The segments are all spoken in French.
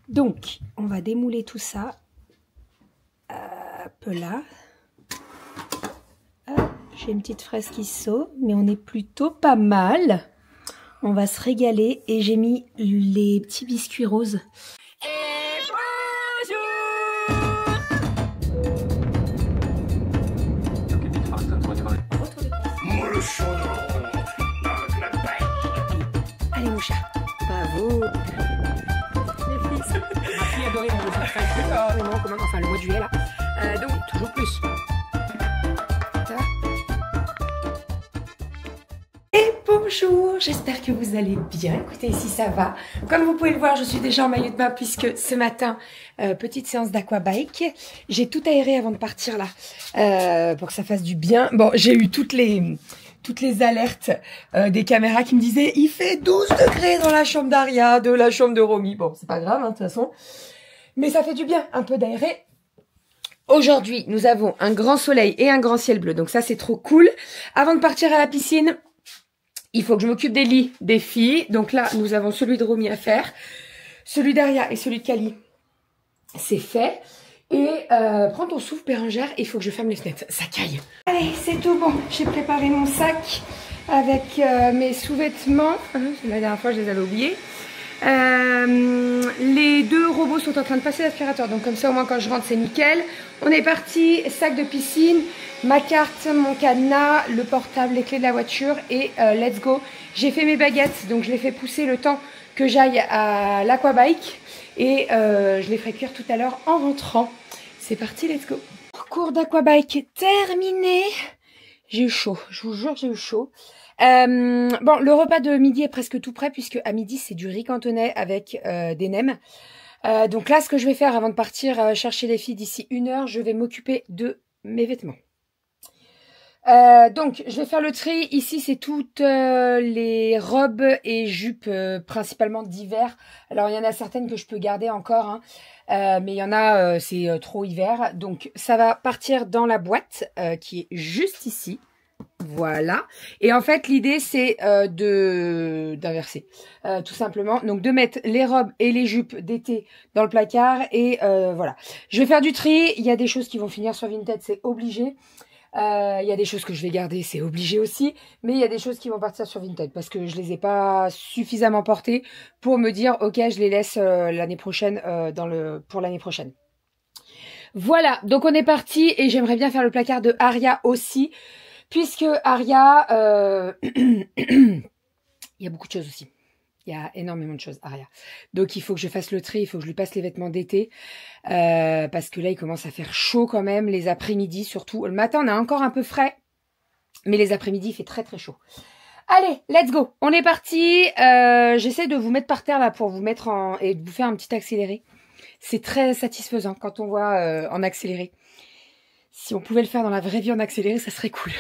Donc, on va démouler tout ça. Hop là. J'ai une petite fraise qui saute, mais on est plutôt pas mal. On va se régaler et j'ai mis les petits biscuits roses. Et bonjour. Allez mon chat, pas vous. Les fils. Ma fille adorait mon fraise. Enfin le mois de juillet là. Donc toujours plus. Bonjour, j'espère que vous allez bien. Écoutez, ici ça va. Comme vous pouvez le voir, je suis déjà en maillot de bain puisque ce matin, petite séance d'aquabike. J'ai tout aéré avant de partir là pour que ça fasse du bien. Bon, j'ai eu toutes les alertes des caméras qui me disaient il fait 12 degrés dans la chambre d'Aria, de la chambre de Romy. Bon, c'est pas grave hein, de toute façon. Mais ça fait du bien, un peu d'aérer. Aujourd'hui, nous avons un grand soleil et un grand ciel bleu. Donc ça, c'est trop cool. Avant de partir à la piscine, il faut que je m'occupe des lits des filles. Donc là, nous avons celui de Romy à faire. Celui d'Aria et celui de Kali, c'est fait. Et prends ton souffle, Bérangère. Il faut que je ferme les fenêtres. Ça caille. Allez, c'est tout bon. J'ai préparé mon sac avec mes sous-vêtements. La dernière fois, je les avais oubliés. Les deux robots sont en train de passer l'aspirateur. Donc comme ça, au moins, quand je rentre, c'est nickel. On est parti. Sac de piscine. Ma carte, mon cadenas, le portable, les clés de la voiture et let's go. J'ai fait mes baguettes, donc je les fais pousser le temps que j'aille à l'aquabike et je les ferai cuire tout à l'heure en rentrant. C'est parti, let's go. Cours d'aquabike terminé. J'ai eu chaud, je vous jure, j'ai eu chaud. Bon, le repas de midi est presque tout prêt puisque à midi c'est du riz cantonais avec des nems. Donc là, ce que je vais faire avant de partir chercher les filles d'ici 1 heure, je vais m'occuper de mes vêtements. Donc je vais faire le tri. Ici c'est toutes les robes et jupes principalement d'hiver. Alors il y en a certaines que je peux garder encore hein. Mais il y en a c'est trop hiver. Donc ça va partir dans la boîte qui est juste ici. Voilà. Et en fait l'idée c'est d'inverser tout simplement. Donc de mettre les robes et les jupes d'été dans le placard. Et voilà. Je vais faire du tri. Il y a des choses qui vont finir sur Vinted, c'est obligé. Il y a des choses que je vais garder, c'est obligé aussi, mais il y a des choses qui vont partir sur Vinted parce que je les ai pas suffisamment portées pour me dire ok, je les laisse l'année prochaine pour l'année prochaine. Voilà, donc on est parti et j'aimerais bien faire le placard de Aria aussi, puisque Aria, il y a beaucoup de choses aussi. Il y a énormément de choses, Aria. Donc, il faut que je fasse le tri, il faut que je lui passe les vêtements d'été. Parce que là, il commence à faire chaud quand même, les après-midi surtout. Le matin, on a encore un peu frais. Mais les après-midi, il fait très très chaud. Allez, let's go. On est parti. J'essaie de vous mettre par terre là pour vous mettre et de vous faire un petit accéléré. C'est très satisfaisant quand on voit en accéléré. Si on pouvait le faire dans la vraie vie en accéléré, ça serait cool.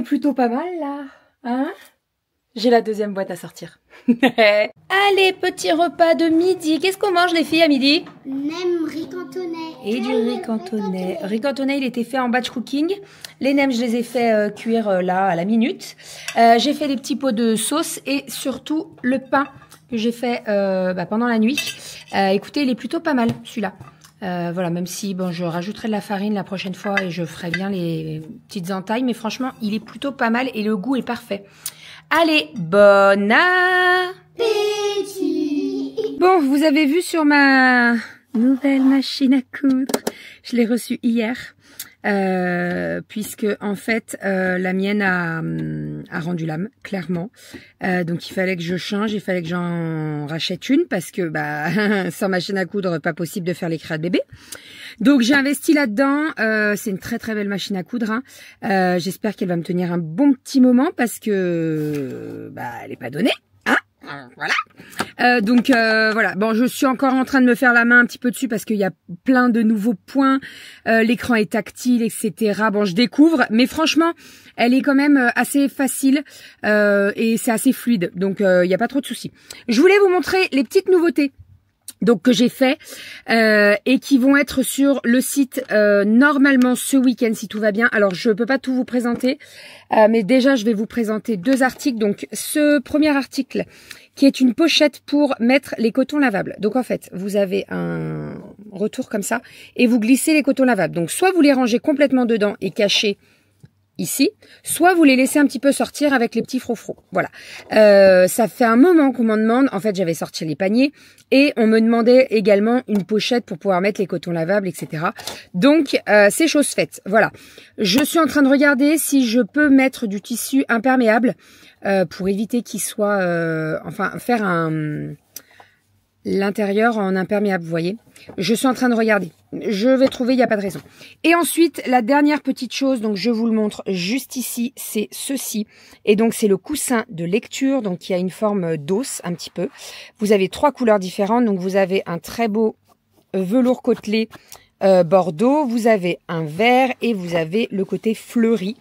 est plutôt pas mal là, hein? J'ai la deuxième boîte à sortir. Allez, petit repas de midi. Qu'est-ce qu'on mange les filles à midi? Nem riz cantonais. Et du riz cantonais. Riz cantonais, il était fait en batch cooking. Les nems, je les ai fait cuire là à la minute. J'ai fait des petits pots de sauce et surtout le pain que j'ai fait pendant la nuit. Écoutez, il est plutôt pas mal celui-là. Voilà, même si bon, je rajouterai de la farine la prochaine fois et je ferai bien les petites entailles. Mais franchement, il est plutôt pas mal et le goût est parfait. Allez, bon appétit! Bon, vous avez vu sur ma nouvelle machine à coudre, je l'ai reçue hier, puisque en fait la mienne a rendu l'âme, clairement. Donc il fallait que je change, il fallait que j'en rachète une, parce que sans machine à coudre, pas possible de faire les crêpes bébé. Donc j'ai investi là-dedans, c'est une très très belle machine à coudre, hein. J'espère qu'elle va me tenir un bon petit moment parce que elle est pas donnée, hein, voilà. Donc voilà, bon, je suis encore en train de me faire la main un petit peu dessus parce qu'il y a plein de nouveaux points, l'écran est tactile, etc. Bon, je découvre, mais franchement, elle est quand même assez facile et c'est assez fluide, donc il n'y a pas trop de soucis. Je voulais vous montrer les petites nouveautés donc que j'ai fait et qui vont être sur le site normalement ce week-end si tout va bien. Alors je peux pas tout vous présenter, mais déjà je vais vous présenter deux articles. Donc ce premier article qui est une pochette pour mettre les cotons lavables. Donc en fait vous avez un retour comme ça et vous glissez les cotons lavables. Donc soit vous les rangez complètement dedans et cachez ici, soit vous les laissez un petit peu sortir avec les petits frofros. Voilà. Ça fait un moment qu'on m'en demande. En fait, j'avais sorti les paniers et on me demandait également une pochette pour pouvoir mettre les cotons lavables, etc. Donc, c'est chose faite. Voilà. Je suis en train de regarder si je peux mettre du tissu imperméable pour éviter qu'il soit... faire l'intérieur en imperméable, vous voyez. Je suis en train de regarder. Je vais trouver, il n'y a pas de raison. Et ensuite, la dernière petite chose, donc je vous le montre juste ici, c'est ceci. Et donc, c'est le coussin de lecture, donc qui a une forme d'os un petit peu. Vous avez 3 couleurs différentes, donc vous avez un très beau velours côtelé bordeaux, vous avez un vert et vous avez le côté fleuri.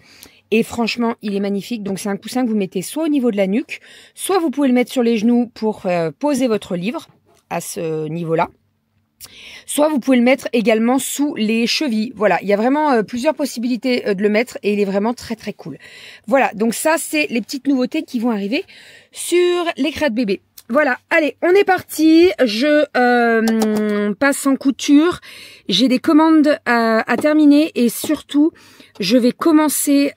Et franchement, il est magnifique. Donc, c'est un coussin que vous mettez soit au niveau de la nuque, soit vous pouvez le mettre sur les genoux pour poser votre livre à ce niveau-là. Soit vous pouvez le mettre également sous les chevilles. Voilà, il y a vraiment plusieurs possibilités de le mettre et il est vraiment très très cool. Voilà, donc ça, c'est les petites nouveautés qui vont arriver sur les crêpes bébé. Voilà, allez, on est parti. Je passe en couture. J'ai des commandes à terminer et surtout, je vais commencer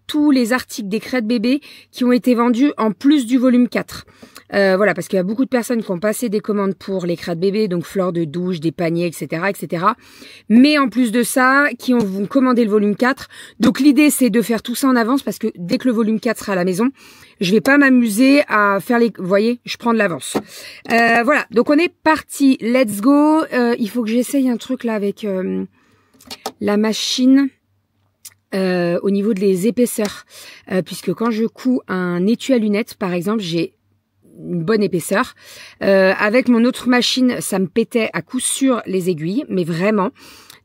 tous les articles des crêpes bébé qui ont été vendus en plus du volume 4. Voilà, parce qu'il y a beaucoup de personnes qui ont passé des commandes pour les crêpes bébé, donc fleurs de douche, des paniers, etc., etc. Mais en plus de ça, qui vont commander le volume 4. Donc l'idée, c'est de faire tout ça en avance parce que dès que le volume 4 sera à la maison, je vais pas m'amuser à faire les... Vous voyez, je prends de l'avance. Voilà, donc on est parti. Let's go. Il faut que j'essaye un truc là avec la machine au niveau de les épaisseurs. Puisque quand je couds un étui à lunettes, par exemple, j'ai une bonne épaisseur. Avec mon autre machine, ça me pétait à coup sûr les aiguilles, mais vraiment.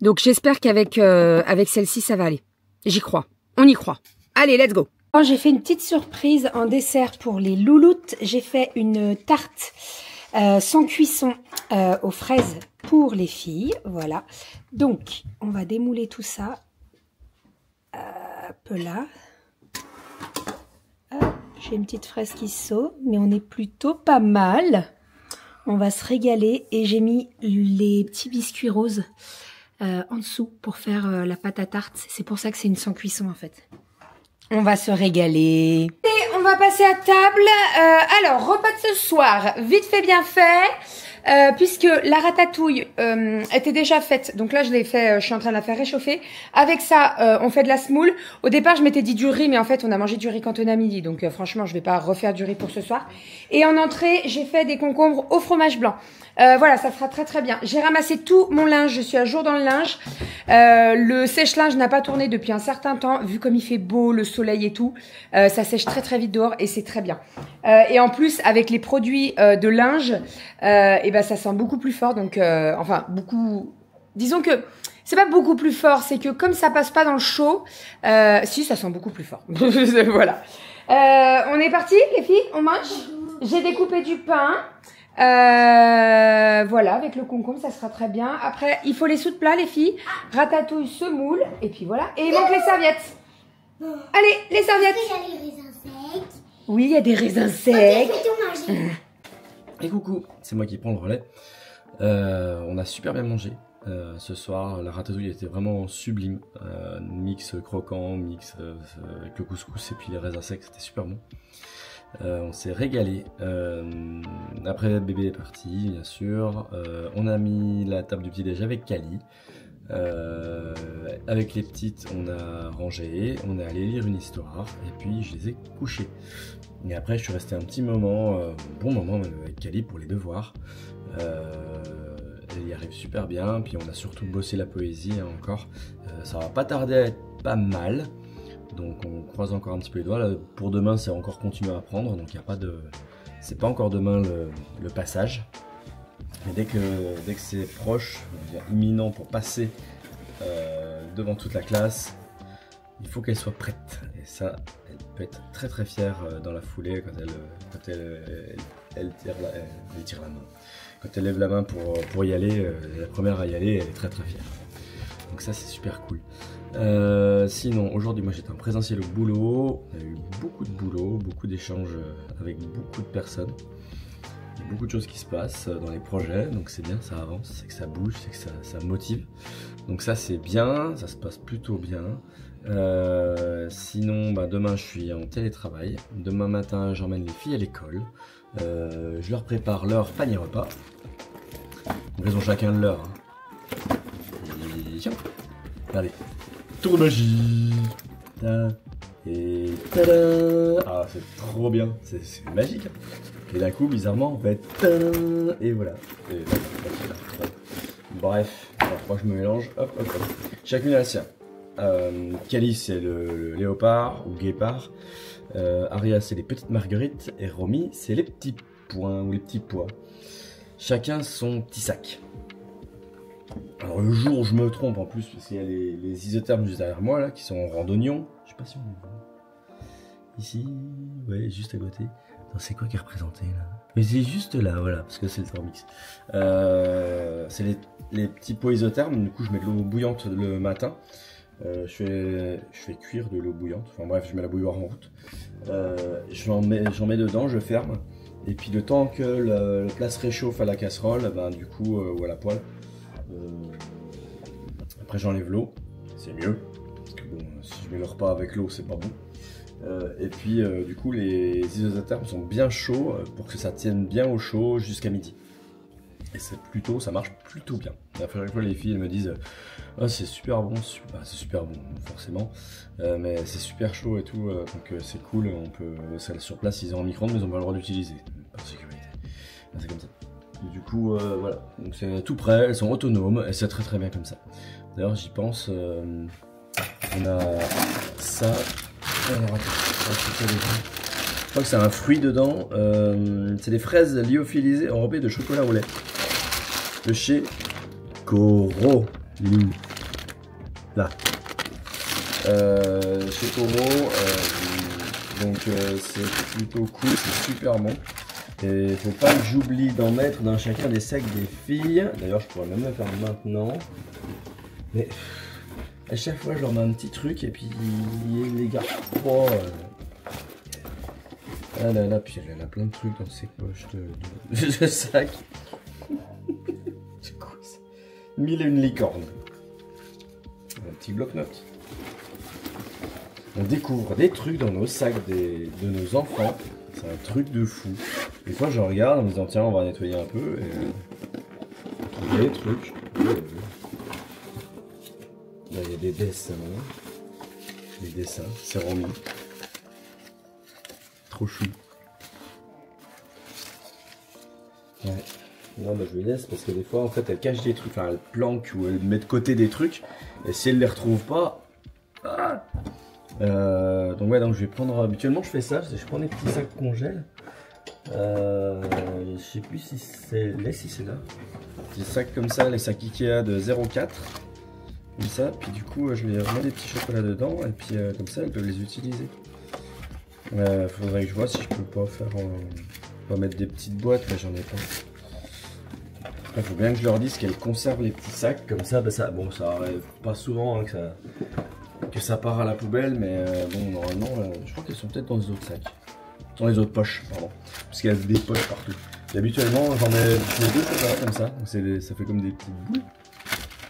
Donc j'espère qu'avec avec celle-ci, ça va aller. J'y crois. On y croit. Allez, let's go. J'ai fait une petite surprise en dessert pour les louloutes. J'ai fait une tarte sans cuisson aux fraises pour les filles. Voilà. Donc, on va démouler tout ça. Un peu là. J'ai une petite fraise qui saute, mais on est plutôt pas mal. On va se régaler et j'ai mis les petits biscuits roses en dessous pour faire la pâte à tarte. C'est pour ça que c'est une sans cuisson en fait. On va se régaler. Et on va passer à table. Alors, repas de ce soir, vite fait bien fait. Puisque la ratatouille était déjà faite. Donc là, je l'ai fait, je suis en train de la faire réchauffer. Avec ça, on fait de la semoule. Au départ, je m'étais dit du riz, mais en fait, on a mangé du riz cantonais à midi. Donc franchement, je vais pas refaire du riz pour ce soir. Et en entrée, j'ai fait des concombres au fromage blanc. Voilà, ça sera très très bien. J'ai ramassé tout mon linge, je suis à jour dans le linge. Le sèche-linge n'a pas tourné depuis un certain temps. Vu comme il fait beau, le soleil et tout, ça sèche très très vite dehors et c'est très bien. Et en plus, avec les produits de linge, et ben ça sent beaucoup plus fort. Donc, enfin, beaucoup... Disons que C'est pas beaucoup plus fort, c'est que comme ça passe pas dans le chaud, si ça sent beaucoup plus fort. Voilà. On est parti les filles, on mange. J'ai découpé du pain. Voilà, avec le concombre, ça sera très bien. Après, il faut les sous de plat les filles. Ratatouille, semoule, et puis voilà. Et il manque les serviettes. Allez, les serviettes. Il y a les raisins secs. Oui, il y a des raisins secs. Ok, je vais tout manger. Et coucou, c'est moi qui prends le relais. On a super bien mangé. Ce soir, la ratatouille était vraiment sublime. Mix croquant, mix avec le couscous et puis les raisins secs, c'était super bon. On s'est régalé. Après, bébé est parti, bien sûr. On a mis la table du petit-déj avec Kali. Avec les petites, on a rangé, on est allé lire une histoire et puis je les ai couchées. Et après, je suis resté un petit moment, un bon moment même avec Kali pour les devoirs. Elle y arrive super bien, puis on a surtout bossé la poésie hein, encore. Ça va pas tarder à être pas mal, donc on croise encore un petit peu les doigts. Là, pour demain, c'est encore continuer à apprendre, donc il y a pas de, c'est pas encore demain le passage. Mais dès que c'est proche, imminent pour passer devant toute la classe, il faut qu'elle soit prête. Et ça, elle peut être très très fière dans la foulée quand elle tire la main. Quand elle lève la main pour y aller, la première à y aller, elle est très très fière. Donc ça c'est super cool. Sinon, aujourd'hui moi j'étais en présentiel au boulot. On a eu beaucoup de boulot, beaucoup d'échanges avec beaucoup de personnes. Il y a beaucoup de choses qui se passent dans les projets, donc c'est bien, ça avance, c'est que ça bouge, c'est que ça motive. Donc ça c'est bien, ça se passe plutôt bien. Sinon, demain je suis en télétravail. Demain matin j'emmène les filles à l'école. Je leur prépare leur panier repas. Donc ils ont chacun le leur. Hein. Et tiens, allez, tour de magie. Et tada. Ah c'est trop bien, c'est magique. Hein. Et d'un coup bizarrement on fait tada. Et voilà. Et bref, alors moi je me mélange. Hop hop hop. Chacune a la sienne. Kali c'est le léopard ou guépard. Aria c'est les petites marguerites et Romy c'est les petits points ou les petits pois. Chacun son petit sac. Alors le jour où je me trompe en plus parce qu'il y a les isothermes juste derrière moi là qui sont en randonnion. Je sais pas si on les voit. Ici, ouais juste à côté. C'est quoi qui est représenté là? Mais c'est juste là voilà parce que c'est le Formix. C'est les petits pots isothermes. Du coup je mets de l'eau bouillante le matin. Je fais cuire de l'eau bouillante, enfin bref je mets la bouilloire en route, j'en mets dedans, je ferme, et puis le temps que le plat se réchauffe à la casserole, du coup, ou à la poêle, après j'enlève l'eau, c'est mieux, parce que bon, si je mets le repas avec l'eau c'est pas bon, et puis du coup les isothermes sont bien chauds pour que ça tienne bien au chaud jusqu'à midi. Et ça marche plutôt bien. À chaque fois les filles elles me disent oh, c'est super bon, c'est super bon forcément, mais c'est super chaud et tout, donc c'est cool, on peut, ça sur place ils ont un micro-ondes mais ils n'ont pas le droit d'utiliser, par sécurité. C'est comme ça. Et du coup voilà, donc c'est tout prêt, elles sont autonomes et c'est très très bien comme ça. D'ailleurs j'y pense, on a ça, alors attends, je crois que c'est un fruit dedans, c'est des fraises lyophilisées enrobées de chocolat au lait. De chez Coro. Là. Chez Coro. Donc c'est plutôt cool, c'est super bon. Et faut pas que j'oublie d'en mettre dans chacun des sacs des filles. D'ailleurs je pourrais même le faire maintenant. Mais à chaque fois je leur mets un petit truc et puis les gars. Oh, ah là là, puis elle a plein de trucs dans ses poches de sac. C'est quoi ça? 1001 licornes. Un petit bloc-notes. On découvre des trucs dans nos sacs de nos enfants. C'est un truc de fou. Des fois je regarde en me disant tiens on va nettoyer un peu et il y a des trucs. Là il y a des dessins. Des dessins, c'est Romy. Trop chou. Ouais. Non bah je les laisse parce que des fois en fait elle cache des trucs, enfin elle planque ou elle met de côté des trucs et si elle les retrouve pas. Ah donc ouais, donc je vais prendre, habituellement je fais ça, je prends des petits sacs congèles. Je sais plus si c'est là, si c'est là. Des sacs comme ça, les sacs Ikea de 0,4. comme ça, puis du coup je vais remettre des petits chocolats dedans, et puis comme ça elles peuvent les utiliser. Faudrait que je vois si je peux pas faire, on va mettre des petites boîtes, mais j'en ai pas. Il faut bien que je leur dise qu'elles conservent les petits sacs, comme ça, bah ça, bon, ça arrive pas souvent hein, que ça part à la poubelle, mais bon, normalement, je crois qu'elles sont peut-être dans les autres sacs. Dans les autres poches, pardon. Parce qu'il y a des poches partout. Et habituellement, j'en mets deux chocolats comme ça, donc ça fait comme des petites boules.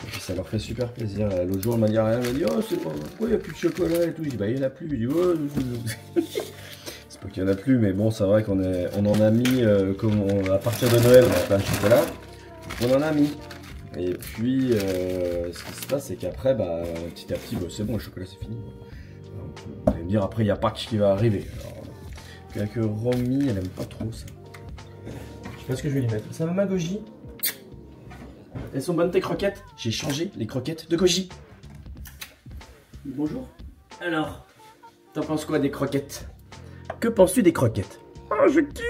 Et puis ça leur fait super plaisir. L'autre jour, elle m'a dit rien, elle m'a dit oh, pourquoi il n'y a plus de chocolat et tout. Je dis bah il n'y en a plus. Je dis oh, c'est pas qu'il n'y en a plus, mais bon, c'est vrai qu'on en a mis, à partir de Noël, on a plein de chocolat. On en a mis. Et puis, ce qui se passe, c'est qu'après, bah, petit à petit, bah, c'est bon, le chocolat c'est fini. Vous allez me dire, après, il y a Pâques qui va arriver. Alors, que Romy, elle aime pas trop ça. Je sais pas ce que je vais lui mettre. Ça va ma Goji? Elles sont bonnes tes croquettes? J'ai changé les croquettes de Goji. Bonjour. Alors, t'en penses quoi des croquettes? Que penses-tu des croquettes? Oh, je kiffe.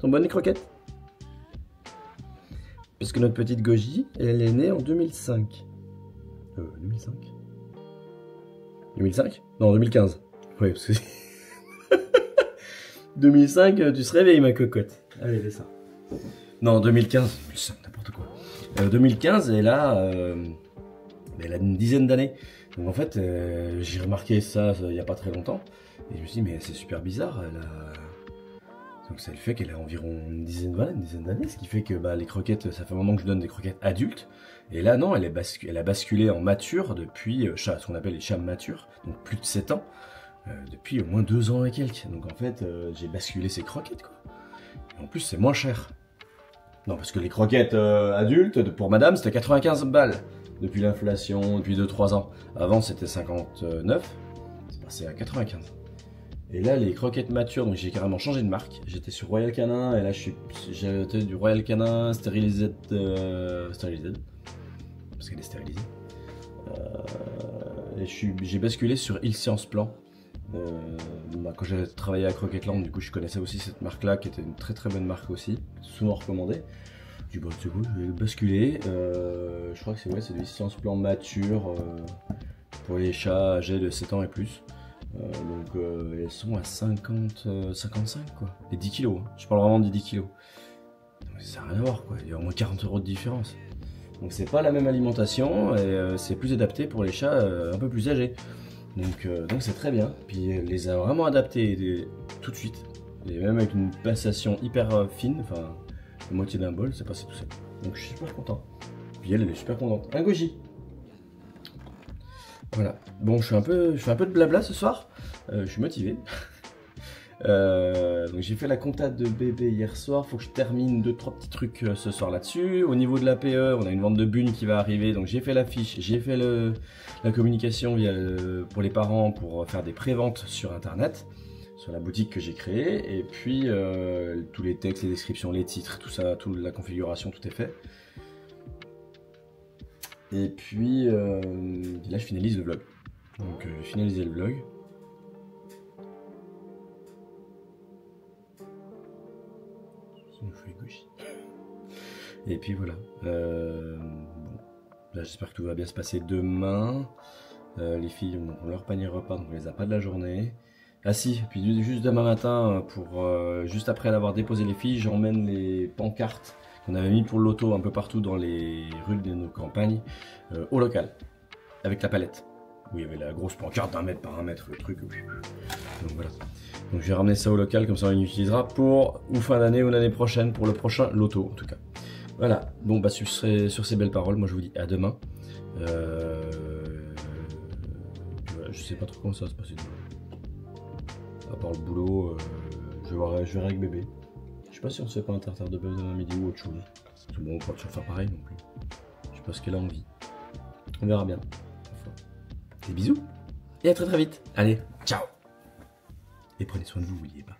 Sont bonnes les croquettes? Parce que notre petite Goji, elle est née en 2005. 2005? 2005? Non, 2015. Oui, parce que... 2005, tu se réveilles ma cocotte. Allez, fais ça. Non, 2015. 2005, n'importe quoi. 2015, elle a une dizaine d'années. Donc en fait, j'ai remarqué ça il n'y a pas très longtemps. Et je me suis dit, mais c'est super bizarre. Donc ça le fait qu'elle a environ une dizaine d'années, ce qui fait que bah, les croquettes, ça fait un moment que je donne des croquettes adultes. Et là non, elle a basculé en mature depuis, ce qu'on appelle les chats matures, donc plus de 7 ans, depuis au moins 2 ans et quelques. Donc en fait, j'ai basculé ces croquettes quoi. Et en plus c'est moins cher. Non, parce que les croquettes adultes, pour madame, c'était 95 balles depuis l'inflation, depuis 2-3 ans. Avant c'était 59, c'est passé à 95. Et là, les croquettes matures, donc j'ai carrément changé de marque. J'étais sur Royal Canin et là j'étais du Royal Canin stérilisé, parce qu'elle est stérilisée. Et j'ai basculé sur Il Science Plan. Quand j'ai travaillé à Croquetland, du coup je connaissais aussi cette marque-là, qui était une très très bonne marque aussi, souvent recommandée. Du coup, c'est cool, je vais basculer. Je crois que c'est du Science Plan mature pour les chats âgés de 7 ans et plus. Donc elles sont à 50, 55 quoi, et 10 kilos, hein. Je parle vraiment des 10 kilos. Donc, ça n'a rien à voir quoi, il y a au moins 40 € de différence. Donc c'est pas la même alimentation et c'est plus adapté pour les chats un peu plus âgés. Donc c'est très bien, puis elle les a vraiment adaptés tout de suite. Et même avec une passation hyper fine, enfin la moitié d'un bol, c'est passé tout seul. Donc je suis super content. Puis elle est super contente. Un Goji. Voilà, bon je fais un peu de blabla ce soir, je suis motivé. Donc j'ai fait la compta de bébé hier soir, faut que je termine 2-3 petits trucs ce soir là-dessus. Au niveau de la PE, on a une vente de bunes qui va arriver, donc j'ai fait l'affiche, j'ai fait la communication pour les parents pour faire des préventes sur internet, sur la boutique que j'ai créée, et puis tous les textes, les descriptions, les titres, tout ça, toute la configuration, tout est fait. Et puis là je finalise le vlog. Donc je vais finaliser le vlog. Et puis voilà. Là j'espère que tout va bien se passer demain. Les filles ont leur panier repas, donc on les a pas de la journée. Ah si, puis juste demain matin, juste après avoir déposé les filles, j'emmène les pancartes qu'on avait mis pour le loto un peu partout dans les rues de nos campagnes au local, avec la palette. Où il y avait la grosse pancarte d'1 mètre par 1 mètre, le truc. Donc voilà. Donc je vais ramener ça au local, comme ça on l'utilisera pour ou fin d'année ou l'année prochaine, pour le prochain loto en tout cas. Voilà, bon bah sur ces belles paroles, moi je vous dis à demain. Voilà, je sais pas trop comment ça va se passer demain. À part le boulot, je verrai avec bébé. Je sais pas si on se fait pas un tartare de bœuf demain midi ou autre chose. Bon, on va pas faire pareil non plus. Je sais pas ce qu'elle a envie. On verra bien. Des bisous et à très très vite. Allez, ciao. Et prenez soin de vous, n'oubliez pas.